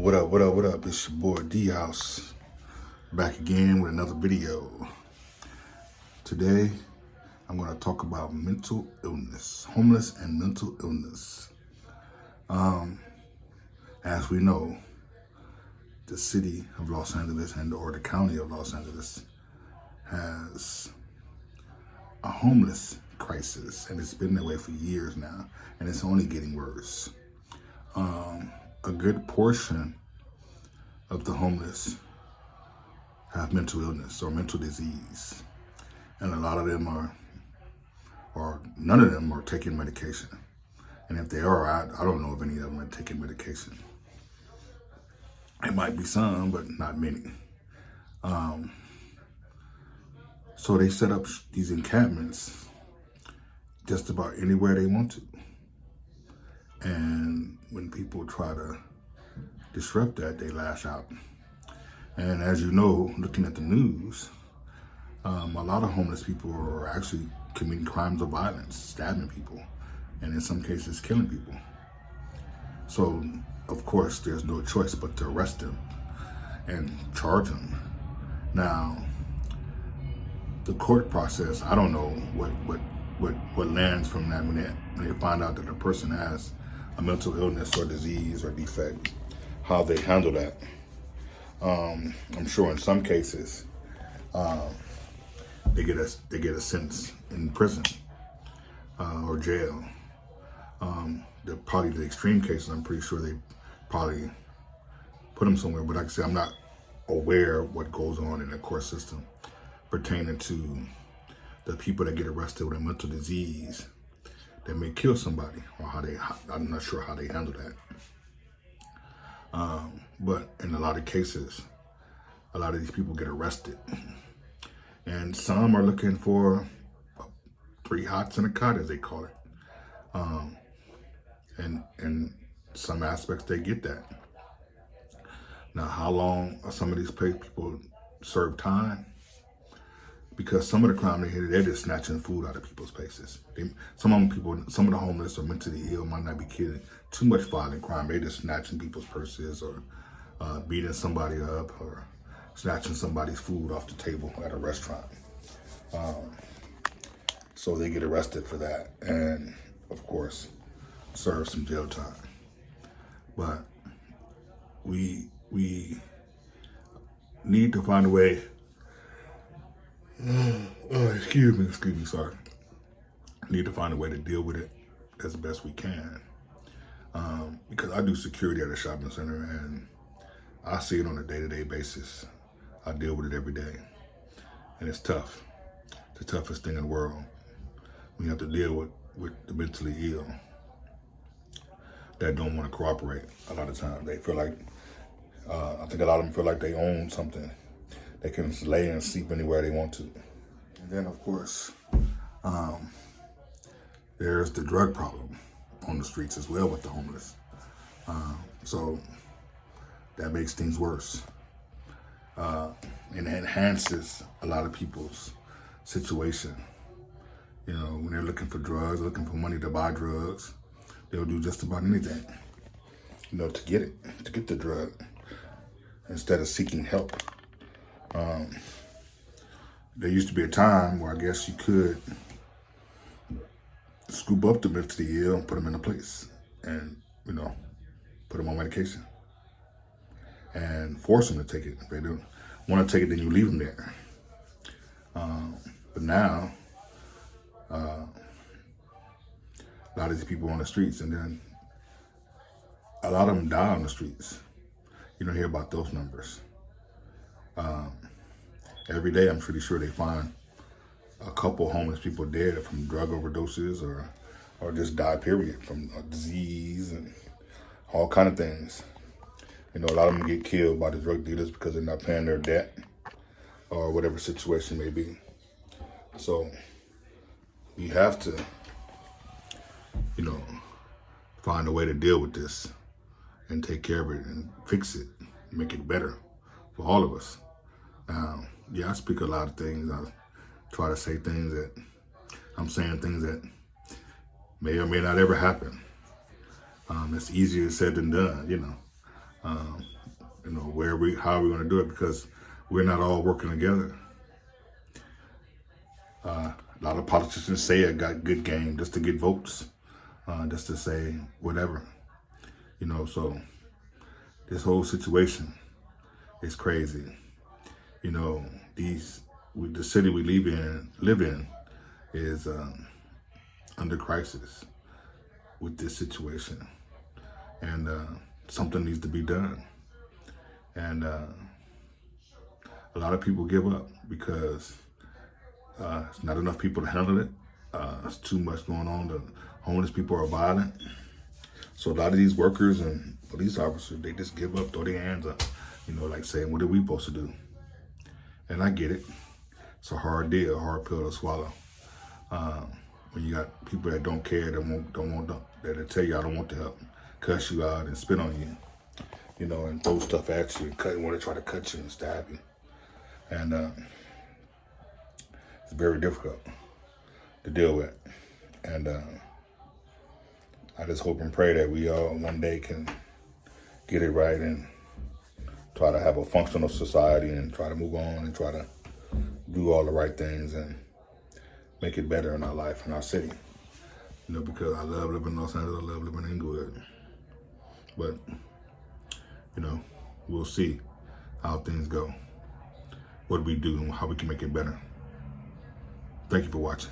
What up? It's your boy D House back again with another video. Today, I'm going to talk about mental illness, homeless and mental illness. As we know, the city of Los Angeles or the county of Los Angeles has a homeless crisis, and it's been that way for years now, and it's only getting worse. A good portion of the homeless have mental illness or mental disease, and a lot of them or none of them are taking medication. And if they are, I don't know if any of them are taking medication. It might be some, but not many. So they set up these encampments just about anywhere they want to. And when people try to disrupt that, they lash out. And as you know, looking at the news, a lot of homeless people are actually committing crimes of violence, stabbing people, and in some cases killing people. So, of course, there's no choice but to arrest them and charge them. Now, the court process, I don't know what lands from that when they find out that a person has a mental illness or disease or defect, how they handle that. I'm sure in some cases, they get a sentence in prison or jail. Probably the extreme cases, I'm pretty sure they probably put them somewhere. But like I said, I'm not aware of what goes on in the court system pertaining to the people that get arrested with a mental disease that may kill somebody, or I'm not sure how they handle that. But in a lot of cases, a lot of these people get arrested. And some are looking for 3 hots and a cot, as they call it. And in some aspects, they get that. Now, how long are some of these people serve time? Because some of the crime they're just snatching food out of people's faces. Some of the homeless or mentally ill might not be killing too much violent crime. They're just snatching people's purses or beating somebody up or snatching somebody's food off the table at a restaurant. So they get arrested for that and, of course, serve some jail time. But we need to find a way. Excuse me, sorry. Need to find a way to deal with it as best we can. Because I do security at a shopping center and I see it on a day-to-day basis. I deal with it every day. And it's tough. It's the toughest thing in the world. We have to deal with the mentally ill that don't want to cooperate a lot of times. They feel like, I think a lot of them feel like they own something. They can lay and sleep anywhere they want to. And then, of course, there's the drug problem on the streets as well with the homeless. So that makes things worse. And it enhances a lot of people's situation. You know, when they're looking for drugs, looking for money to buy drugs, they'll do just about anything, to get the drug instead of seeking help. There used to be a time where I guess you could scoop up the mentally ill and put them in a place and, put them on medication and force them to take it. If they don't want to take it, then you leave them there. But now, a lot of these people on the streets, and then a lot of them die on the streets. You don't hear about those numbers. Every day, I'm pretty sure they find a couple homeless people dead from drug overdoses or just die, period, from a disease and all kind of things. A lot of them get killed by the drug dealers because they're not paying their debt or whatever situation may be. So we have to, find a way to deal with this and take care of it and fix it, make it better for all of us. Now, I speak a lot of things. I try to say things that I'm saying things that may or may not ever happen. It's easier said than done, how are we going to do it? Because we're not all working together. A lot of politicians say it got good game just to get votes, just to say whatever, so this whole situation is crazy. The city we live in is under crisis with this situation, and something needs to be done. And a lot of people give up because it's not enough people to handle it. There's too much going on. The homeless people are violent. So a lot of these workers and police officers, they just give up, throw their hands up, like saying, what are we supposed to do? And I get it. It's a hard deal, a hard pill to swallow. When you got people that don't care, that tell you I don't want the help, cuss you out and spit on you, and throw stuff at you, want to try to cut you and stab you. And it's very difficult to deal with. And I just hope and pray that we all one day can get it right and try to have a functional society and try to move on and try to do all the right things and make it better in our life, in our city. Because I love living in Los Angeles, I love living in Inglewood. But, we'll see how things go, what we do and how we can make it better. Thank you for watching.